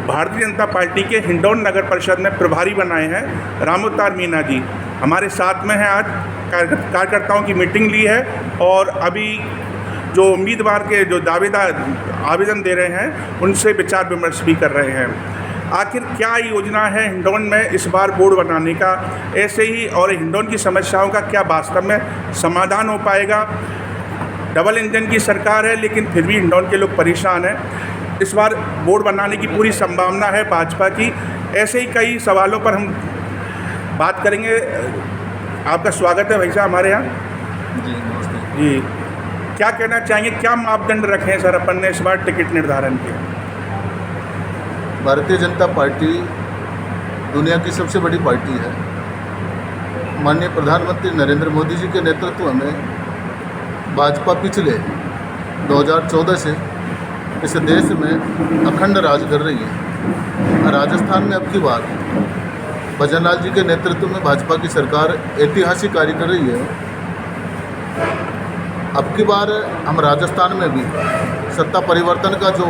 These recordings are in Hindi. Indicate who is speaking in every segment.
Speaker 1: भारतीय जनता पार्टी के हिंडौन नगर परिषद में प्रभारी बनाए हैं रामोतार मीना जी। हमारे साथ में हैं। आज कार्यकर्ताओं की मीटिंग ली है और अभी जो उम्मीदवार के जो दावेदार आवेदन दे रहे हैं उनसे विचार विमर्श भी कर रहे हैं। आखिर क्या योजना है हिंडौन में इस बार बोर्ड बनाने का, ऐसे ही और हिंडौन की समस्याओं का क्या वास्तव में समाधान हो पाएगा। डबल इंजन की सरकार है लेकिन फिर भी हिंडौन के लोग परेशान हैं। इस बार बोर्ड बनाने की पूरी संभावना है भाजपा की। ऐसे ही कई सवालों पर हम बात करेंगे। आपका स्वागत है भाई साहब हमारे यहाँ।
Speaker 2: जी नमस्ते
Speaker 1: जी, क्या कहना चाहेंगे, क्या मापदंड रखे हैं सर अपन ने इस बार टिकट निर्धारण के?
Speaker 2: भारतीय जनता पार्टी दुनिया की सबसे बड़ी पार्टी है। माननीय प्रधानमंत्री नरेंद्र मोदी जी के नेतृत्व में भाजपा पिछले 2014 से इस देश में अखंड राज कर रही है। राजस्थान में अब की बार भजनलाल जी के नेतृत्व में भाजपा की सरकार ऐतिहासिक कार्य कर रही है। अब की बार हम राजस्थान में भी सत्ता परिवर्तन का जो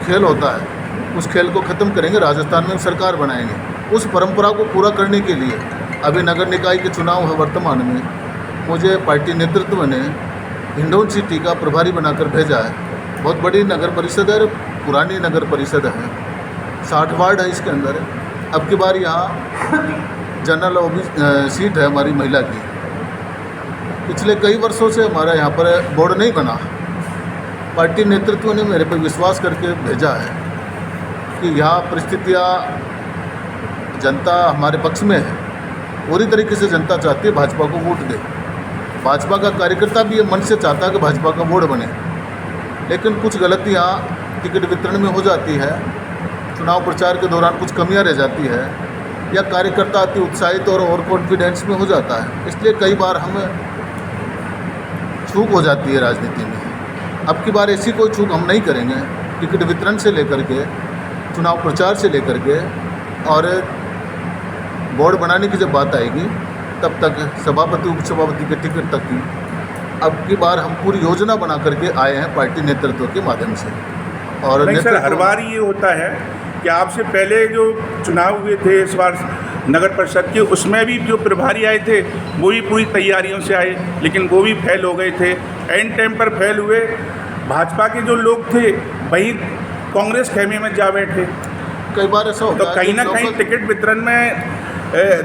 Speaker 2: खेल होता है उस खेल को ख़त्म करेंगे, राजस्थान में सरकार बनाएंगे। उस परंपरा को पूरा करने के लिए अभी नगर निकाय के चुनाव है। वर्तमान में मुझे पार्टी नेतृत्व ने हिंडौन सिटी का प्रभारी बनाकर भेजा है। बहुत बड़ी नगर परिषद है, पुरानी नगर परिषद है, 60 वार्ड है इसके अंदर। अब की बार यहाँ जनरल ओबीसी सीट है हमारी महिला की। पिछले कई वर्षों से हमारा यहाँ पर बोर्ड नहीं बना। पार्टी नेतृत्व ने मेरे पर विश्वास करके भेजा है कि यहाँ परिस्थितियाँ जनता हमारे पक्ष में है। पूरी तरीके से जनता चाहती है भाजपा को वोट दे। भाजपा का कार्यकर्ता भी ये मन से चाहता है कि भाजपा का बोर्ड बने, लेकिन कुछ गलतियाँ टिकट वितरण में हो जाती है, चुनाव प्रचार के दौरान कुछ कमियां रह जाती है, या कार्यकर्ता अति उत्साहित और ओवर कॉन्फिडेंस में हो जाता है। इसलिए कई बार हम चूक हो जाती है राजनीति में। अब की बार ऐसी कोई चूक हम नहीं करेंगे। टिकट वितरण से लेकर के, चुनाव प्रचार से लेकर के और बोर्ड बनाने की जब बात आएगी तब तक सभापति उपसभापति के टिकट तक की अब की बार हम पूरी योजना बना करके आए हैं पार्टी नेतृत्व के माध्यम से। और
Speaker 1: नहीं सर, हर बार ये होता है कि आपसे पहले जो चुनाव हुए थे इस बार नगर परिषद के, उसमें भी जो प्रभारी आए थे वो भी पूरी तैयारियों से आए, लेकिन वो भी फेल हो गए थे। एंड टाइम पर फेल हुए। भाजपा के जो लोग थे वही कांग्रेस खेमे में जा बैठे।
Speaker 2: कई बार ऐसा होता
Speaker 1: तो कहीं ना कहीं टिकट वितरण में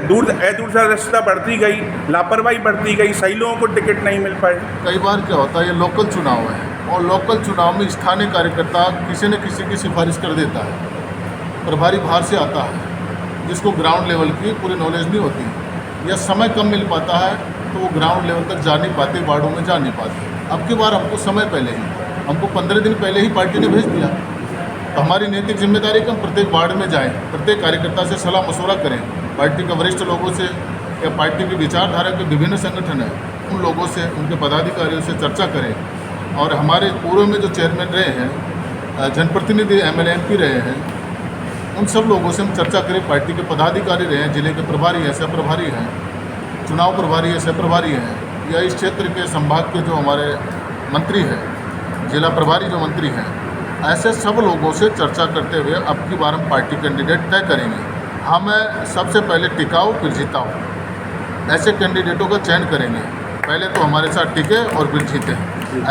Speaker 1: दूरदर्शिता बढ़ती गई, लापरवाही बढ़ती गई, सही लोगों को टिकट नहीं मिल पाए।
Speaker 2: कई बार क्या होता है, ये लोकल चुनाव है और लोकल चुनाव में स्थानीय कार्यकर्ता किसी न किसी की सिफारिश कर देता है। प्रभारी बाहर से आता है जिसको ग्राउंड लेवल की पूरी नॉलेज नहीं होती, या समय कम मिल पाता है तो वो ग्राउंड लेवल तक जा नहीं पाते, वार्डों में जा नहीं पाते। अब की बार हमको समय पहले ही, हमको 15 दिन पहले ही पार्टी ने भेज दिया। तो हमारी नैतिक जिम्मेदारी कि हम प्रत्येक वार्ड में जाएँ, प्रत्येक कार्यकर्ता से सलाह मशवरा करें, पार्टी के वरिष्ठ लोगों से या पार्टी की विचारधारा के विभिन्न संगठन हैं उन लोगों से, उनके पदाधिकारियों से चर्चा करें। और हमारे पूर्व में जो चेयरमैन रहे हैं, जनप्रतिनिधि एमएलए एमपी रहे हैं, उन सब लोगों से हम चर्चा करें। पार्टी के पदाधिकारी रहे हैं, जिले के प्रभारी हैं, सह प्रभारी हैं, चुनाव प्रभारी है, सह प्रभारी हैं, या इस क्षेत्र के संभाग के जो हमारे मंत्री हैं, जिला प्रभारी जो मंत्री हैं, ऐसे सब लोगों से चर्चा करते हुए अब की बार हम पार्टी कैंडिडेट तय करेंगे। हम सबसे पहले टिकाऊ फिर जिताऊ ऐसे कैंडिडेटों का चयन करेंगे। पहले तो हमारे साथ टिके और फिर जीते,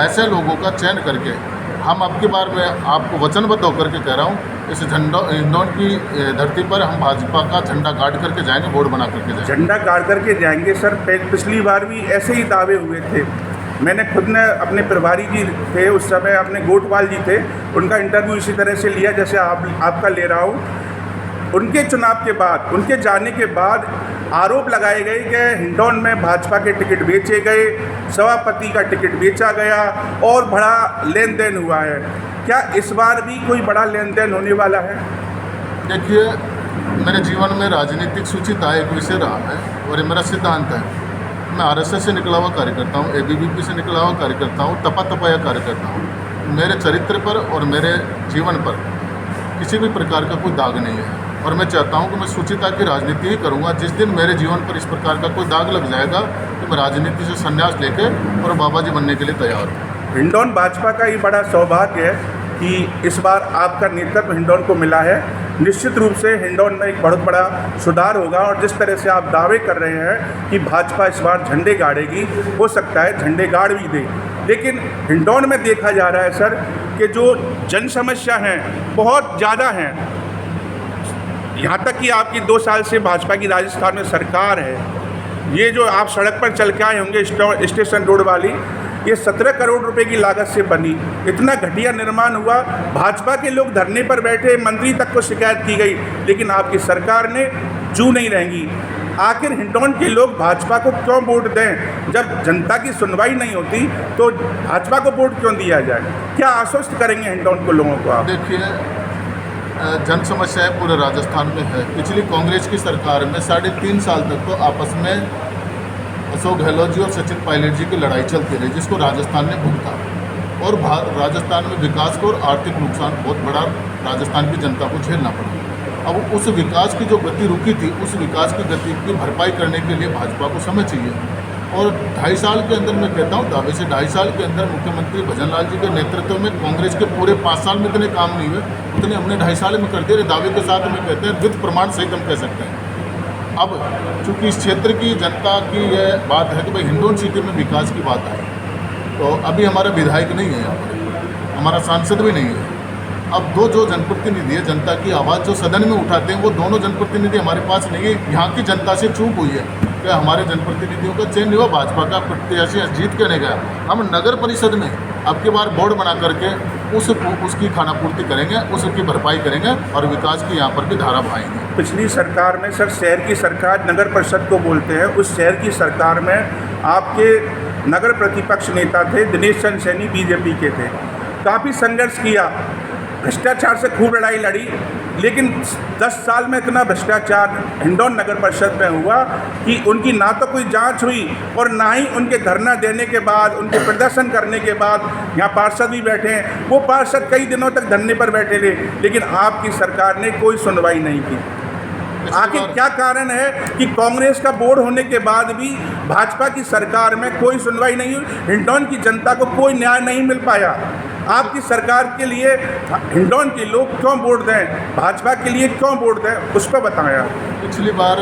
Speaker 2: ऐसे लोगों का चयन करके हम अब की बार मैं आपको वचनबद्ध होकर के कह रहा हूँ, इस हिंडौन की धरती पर हम भाजपा का झंडा गाड़ करके जाएंगे, बोर्ड बना करके जाएंगे।
Speaker 1: झंडा गाड़ करके जाएंगे सर। पिछली बार भी ऐसे ही दावे हुए थे। मैंने खुद ने अपने प्रभारी जी थे उस समय, अपने गोटवाल जी थे, उनका इंटरव्यू इसी तरह से लिया जैसे आपका ले रहा हूँ। उनके चुनाव के बाद, उनके जाने के बाद आरोप लगाए गए कि हिंडौन में भाजपा के टिकट बेचे गए, सभापति का टिकट बेचा गया और बड़ा लेन देन हुआ है। क्या इस बार भी कोई बड़ा लेन देन होने वाला है?
Speaker 2: देखिए, मेरे जीवन में राजनीतिक सूचिता एक विषय रहा है और ये मेरा सिद्धांत है। मैं आरएसएस से निकला हुआ कार्यकर्ता हूँ, एबीवीपी से निकला हुआ कार्यकर्ता हूँ, तपाया कार्यकर्ता हूँ। मेरे चरित्र पर और मेरे जीवन पर किसी भी प्रकार का कोई दाग नहीं है और मैं चाहता हूं कि मैं सुचिता की राजनीति ही करूंगा। जिस दिन मेरे जीवन पर इस प्रकार का कोई दाग लग जाएगा तो मैं राजनीति से संन्यास लेके और बाबा जी बनने के लिए तैयार हूँ।
Speaker 1: हिंडौन भाजपा का ही बड़ा सौभाग्य है कि इस बार आपका नेतृत्व हिंडौन को मिला है। निश्चित रूप से हिंडौन में एक बहुत बड़ा सुधार होगा और जिस तरह से आप दावे कर रहे हैं कि भाजपा इस बार झंडे गाड़ेगी, हो सकता है झंडे गाड़ भी दे, लेकिन हिंडौन में देखा जा रहा है सर कि जो जन समस्या हैं बहुत ज़्यादा हैं। यहाँ तक कि आपकी 2 साल से भाजपा की राजस्थान में सरकार है, ये जो आप सड़क पर चल के आए होंगे स्टेशन रोड वाली, ये 17 करोड़ रुपए की लागत से बनी। इतना घटिया निर्माण हुआ, भाजपा के लोग धरने पर बैठे, मंत्री तक को शिकायत की गई, लेकिन आपकी सरकार ने जू नहीं रहेंगी। आखिर हिंडौन के लोग भाजपा को क्यों वोट दें? जब जनता की सुनवाई नहीं होती तो भाजपा को वोट क्यों दिया जाए? क्या आश्वस्त करेंगे हिंडौन को लोगों को आप?
Speaker 2: देखिए, जन समस्याएं पूरे राजस्थान में है। पिछली कांग्रेस की सरकार में 3.5 साल तक तो आपस में अशोक गहलोत जी और सचिन पायलट जी की लड़ाई चलती रही, जिसको राजस्थान ने भुगता और राजस्थान में विकास को और आर्थिक नुकसान बहुत बड़ा राजस्थान की जनता को झेलना पड़ा। अब उस विकास की जो गति रुकी थी, उस विकास की गति की भरपाई करने के लिए भाजपा को समय चाहिए। और 2.5 साल के अंदर, मैं कहता हूँ दावे से 2.5 साल के अंदर मुख्यमंत्री भजन लाल जी के नेतृत्व में कांग्रेस के पूरे 5 साल में इतने काम नहीं हुए, उतने हमने 2.5 साल में कर दिए। दावे के साथ हमें कहते हैं वित्त प्रमाण सहित हम कह सकते हैं। अब चूँकि इस क्षेत्र की जनता की यह बात है कि भाई हिंडौन सिटी में विकास की बात आई, तो अभी हमारा विधायक नहीं है यहाँ पर, हमारा सांसद भी नहीं है। अब जो जनप्रतिनिधि है, जनता की आवाज़ जो सदन में उठाते हैं, वो दोनों जनप्रतिनिधि हमारे पास नहीं है। यहाँ की जनता से चूक हुई है कि हमारे जनप्रतिनिधियों का चयन नहीं हुआ, भाजपा का प्रत्याशी जीत के नहीं गया। हम नगर परिषद में अब की बार बोर्ड बना करके उसकी खानापूर्ति करेंगे, उसकी भरपाई करेंगे और विकास की यहाँ पर भी धारा बहाएंगे।
Speaker 1: पिछली सरकार में सर, शहर की सरकार नगर परिषद को बोलते हैं, उस शहर की सरकार में आपके नगर प्रतिपक्ष नेता थे दिनेश चंद्र सैनी, बीजेपी के थे। काफ़ी संघर्ष किया, भ्रष्टाचार से खूब लड़ाई लड़ी, लेकिन 10 साल में इतना भ्रष्टाचार हिंडौन नगर परिषद में हुआ कि उनकी ना तो कोई जांच हुई और ना ही उनके धरना देने के बाद, उनके प्रदर्शन करने के बाद यहाँ पार्षद भी बैठे हैं, वो पार्षद कई दिनों तक धरने पर बैठे रहे, लेकिन आपकी सरकार ने कोई सुनवाई नहीं की। आखिर क्या कारण है कि कांग्रेस का बोर्ड होने के बाद भी भाजपा की सरकार में कोई सुनवाई नहीं हुई, हिंडौन की जनता को कोई न्याय नहीं मिल पाया? आपकी सरकार के लिए हिंडौन के लोग क्यों वोट दें, भाजपा के लिए क्यों वोट दें, उस पर बताया।
Speaker 2: पिछली बार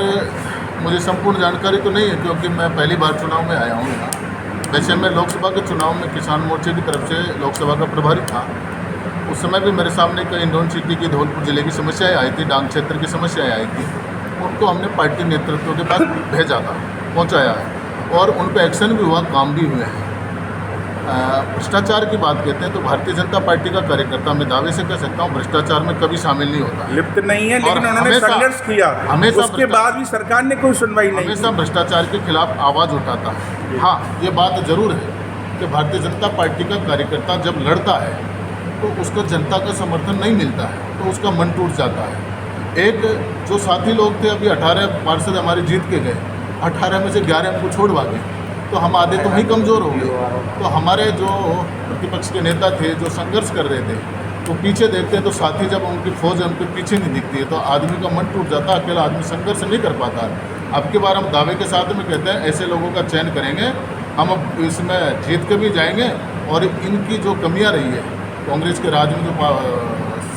Speaker 2: मुझे संपूर्ण जानकारी तो नहीं है, क्योंकि मैं पहली बार चुनाव में आया हूँ। वैसे मैं लोकसभा के चुनाव में किसान मोर्चे की तरफ से लोकसभा का प्रभारी था। उस समय भी मेरे सामने कई हिंडौन सिटी की, धौलपुर जिले की समस्याएं आई थी, डांग क्षेत्र की समस्याएं आई थी। उनको हमने पार्टी नेतृत्व के पास भेजा था, पहुंचाया है और उन पर एक्शन भी हुआ, काम भी हुए हैं। भ्रष्टाचार की बात कहते हैं तो भारतीय जनता पार्टी का कार्यकर्ता मैं दावे से कह सकता हूँ भ्रष्टाचार में कभी शामिल नहीं होता,
Speaker 1: लिप्त नहीं है, लेकिन उन्होंने संघर्ष किया, हमेशा उसके बाद भी सरकार ने कोई सुनवाई नहीं,
Speaker 2: हमेशा भ्रष्टाचार के खिलाफ आवाज़ उठाता है। हाँ, ये बात जरूर है कि भारतीय जनता पार्टी का कार्यकर्ता जब लड़ता है तो उसको जनता का समर्थन नहीं मिलता है, तो उसका मन टूट जाता है। एक जो साथी लोग थे, अभी 18 पार्षद हमारे जीत के गए, 18 में से 11 हमको छोड़वा गए, तो हम आधे तो वहीं कमज़ोर हो गए। तो हमारे जो प्रतिपक्ष के नेता थे, जो संघर्ष कर रहे थे, तो पीछे देखते हैं तो साथी जब उनकी फौज उनके पीछे नहीं दिखती है तो आदमी का मन टूट जाता है, अकेला आदमी संघर्ष नहीं कर पाता। अब की बार हम दावे के साथ में कहते हैं ऐसे लोगों का चयन करेंगे, हम अब इसमें जीत के भी जाएंगे और इनकी जो कमियाँ रही है, कांग्रेस के राज में जो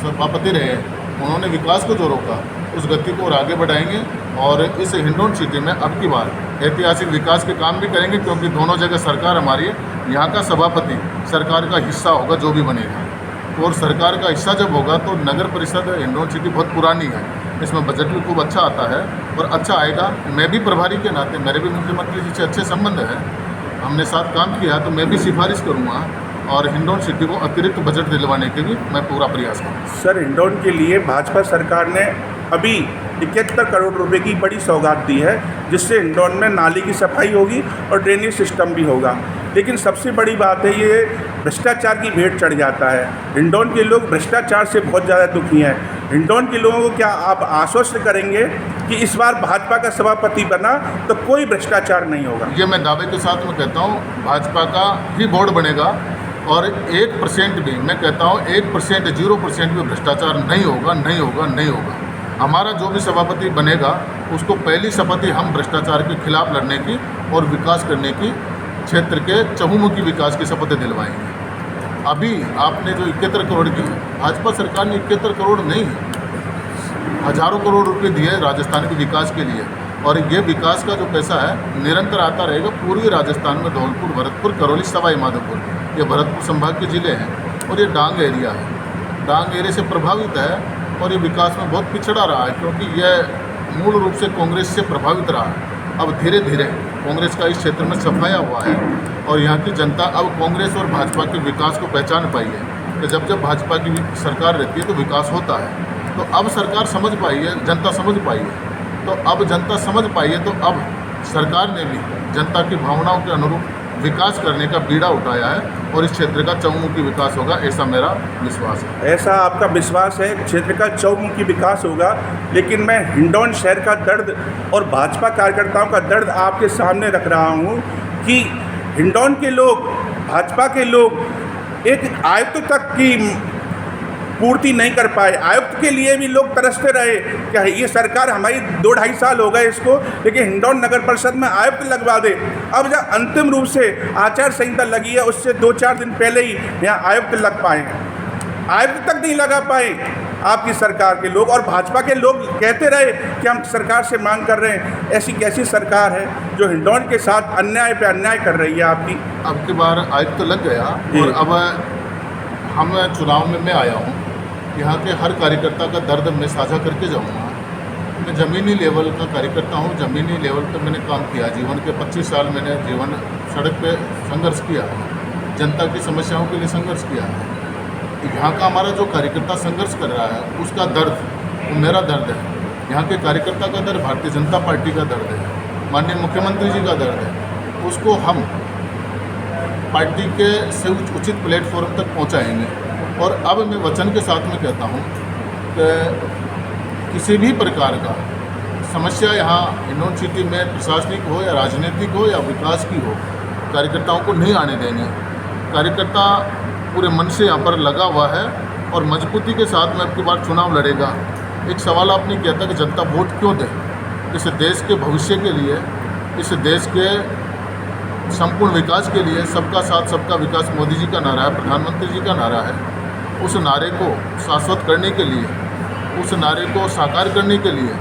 Speaker 2: सभापति रहे, उन्होंने विकास को जो रोका, उस गति को और आगे बढ़ाएंगे और इस हिंडौन सिटी में अब की बार ऐतिहासिक विकास के काम भी करेंगे, क्योंकि दोनों जगह सरकार हमारी है। यहाँ का सभापति सरकार का हिस्सा होगा जो भी बनेगा, और सरकार का हिस्सा जब होगा तो नगर परिषद हिंडौन सिटी बहुत पुरानी है, इसमें बजट भी खूब अच्छा आता है और अच्छा आएगा। मैं भी प्रभारी के नाते, मेरे भी मुख्यमंत्री जी से अच्छे संबंध है, हमने साथ काम किया, तो मैं भी सिफारिश करूँगा और हिंडौन सिटी को अतिरिक्त बजट दिलवाने के भी मैं पूरा प्रयास करूँगा।
Speaker 1: सर, हिंडौन के लिए भाजपा सरकार ने अभी 71 करोड़ रुपए की बड़ी सौगात दी है, जिससे हिंडौन में नाली की सफाई होगी और ड्रेनेज सिस्टम भी होगा। लेकिन सबसे बड़ी बात है, ये भ्रष्टाचार की भेंट चढ़ जाता है। हिंडौन के लोग भ्रष्टाचार से बहुत ज़्यादा दुखी हैं। हिंडौन के लोगों को क्या आप आश्वस्त करेंगे कि इस बार भाजपा का सभापति बना तो कोई भ्रष्टाचार नहीं होगा?
Speaker 2: ये मैं दावे के साथ में कहता हूँ, भाजपा का ही बोर्ड बनेगा और 1% भी, मैं कहता हूँ 1%, 0% भी भ्रष्टाचार नहीं होगा, नहीं होगा, नहीं होगा। हमारा जो भी सभापति बनेगा उसको पहली शपथ ही हम भ्रष्टाचार के खिलाफ लड़ने की और विकास करने की, क्षेत्र के चहुमुखी विकास की शपथ दिलवाएंगे। अभी आपने जो 71 करोड़ की, भाजपा सरकार ने 71 करोड़ नहीं, हज़ारों करोड़ रुपए दिए राजस्थान के विकास के लिए, और ये विकास का जो पैसा है निरंतर आता रहेगा पूर्वी राजस्थान में। धौलपुर, भरतपुर, करौली, सवाई माधोपुर, ये भरतपुर संभाग के ज़िले हैं और ये डांग एरिया है, डांग एरिया से प्रभावित है और ये विकास में बहुत पिछड़ा रहा है, क्योंकि यह मूल रूप से कांग्रेस से प्रभावित रहा है। अब धीरे धीरे कांग्रेस का इस क्षेत्र में सफाया हुआ है और यहाँ की जनता अब कांग्रेस और भाजपा के विकास को पहचान पाई है कि जब जब भाजपा की सरकार रहती है तो विकास होता है। तो अब सरकार समझ पाई है, जनता समझ पाई है, तो अब जनता समझ पाई है, तो अब सरकार ने भी जनता की भावनाओं के अनुरूप विकास करने का बीड़ा उठाया है और इस क्षेत्र का चहुमुखी विकास होगा, ऐसा मेरा विश्वास है।
Speaker 1: ऐसा आपका विश्वास है, क्षेत्र का चहुमुखी विकास होगा। लेकिन मैं हिंडौन शहर का दर्द और भाजपा कार्यकर्ताओं का दर्द आपके सामने रख रहा हूँ कि हिंडौन के लोग, भाजपा के लोग एक आयुक्त तक की पूर्ति नहीं कर पाए। आयुक्त के लिए भी लोग तरसते रहे, क्या ये सरकार हमारी 2-2.5 साल हो गए इसको, लेकिन हिंडौन नगर परिषद में आयुक्त लगवा दे। अब जब अंतिम रूप से आचार संहिता लगी है उससे 2-4 दिन पहले ही यहाँ आयुक्त लग पाए हैं, आयुक्त तक नहीं लगा पाए आपकी सरकार के लोग। और भाजपा के लोग कहते रहे कि हम सरकार से मांग कर रहे हैं। ऐसी कैसी सरकार है जो हिंडौन के साथ अन्याय पे अन्याय कर रही है आपकी?
Speaker 2: अब की बार आयुक्त लग गया और अब हम चुनाव में मैं आया हूँ, यहाँ के हर कार्यकर्ता का दर्द मैं साझा करके जाऊँगा। मैं ज़मीनी लेवल का कार्यकर्ता हूँ, ज़मीनी लेवल पे मैंने काम किया। जीवन के 25 साल मैंने जीवन सड़क पे संघर्ष किया है, जनता की समस्याओं के लिए संघर्ष किया है। यहाँ का हमारा जो कार्यकर्ता संघर्ष कर रहा है उसका दर्द वो मेरा दर्द है, यहाँ के कार्यकर्ता का दर्द भारतीय जनता पार्टी का दर्द है, माननीय मुख्यमंत्री जी का दर्द है। उसको हम पार्टी के से उचित प्लेटफॉर्म तक पहुँचाएँगे। और अब मैं वचन के साथ में कहता हूँ कि किसी भी प्रकार का समस्या यहाँ हिंडौन सिटी में प्रशासनिक हो या राजनीतिक हो या विकास की हो, कार्यकर्ताओं को नहीं आने देंगे। कार्यकर्ता पूरे मन से यहाँ पर लगा हुआ है और मजबूती के साथ में अब की बार चुनाव लड़ेगा। एक सवाल आपने किया था कि जनता वोट क्यों दे? इस देश के भविष्य के लिए, इस देश के संपूर्ण विकास के लिए, सबका साथ सबका विकास मोदी जी का नारा है, प्रधानमंत्री जी का नारा है। उस नारे को शाश्वत करने के लिए, उस नारे को साकार करने के लिए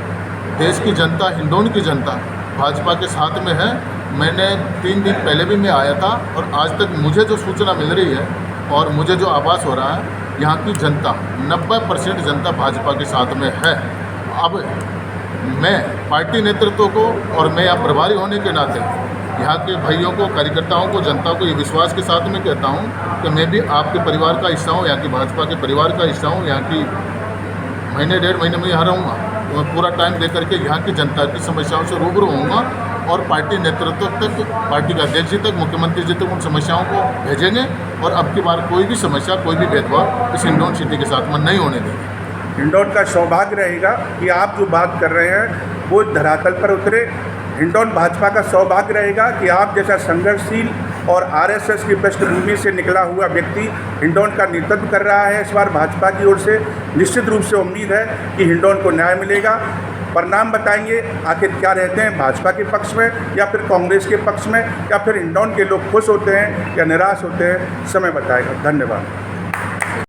Speaker 2: देश की जनता, हिंडौन की जनता भाजपा के साथ में है। मैंने 3 दिन पहले भी मैं आया था और आज तक मुझे जो सूचना मिल रही है और मुझे जो आभास हो रहा है, यहाँ की जनता 90% जनता भाजपा के साथ में है। अब मैं पार्टी नेतृत्व को और मैं यहाँ प्रभारी होने के नाते यहाँ के भाइयों को, कार्यकर्ताओं को, जनता को ये विश्वास के साथ में कहता हूँ कि मैं भी आपके परिवार का हिस्सा हूँ, यहाँ की भाजपा के परिवार का हिस्सा हूँ। यहाँ की महीने 1.5 महीने में यहाँ रहूँगा तो मैं पूरा टाइम दे करके यहाँ की जनता की समस्याओं से रूबरू होऊंगा और पार्टी नेतृत्व तक, पार्टी का अध्यक्ष जी तक, मुख्यमंत्री जी तक उन समस्याओं को भेजेंगे और अब की बार कोई भी समस्या, कोई भी भेदभाव इस हिंडौन सिटी के साथ में नहीं होने देंगे।
Speaker 1: हिंडौन का सौभाग्य रहेगा कि आप जो बात कर रहे हैं वो धरातल पर उतरे। हिंडौन भाजपा का सौभाग्य रहेगा कि आप जैसा संघर्षशील और आरएसएस की पृष्ठभूमि से निकला हुआ व्यक्ति हिंडौन का नेतृत्व कर रहा है। इस बार भाजपा की ओर से निश्चित रूप से उम्मीद है कि हिंडौन को न्याय मिलेगा। परिणाम बताएंगे आखिर क्या रहते हैं, भाजपा के पक्ष में या फिर कांग्रेस के पक्ष में, या फिर हिंडौन के लोग खुश होते हैं या निराश होते हैं, समय बताएगा। धन्यवाद।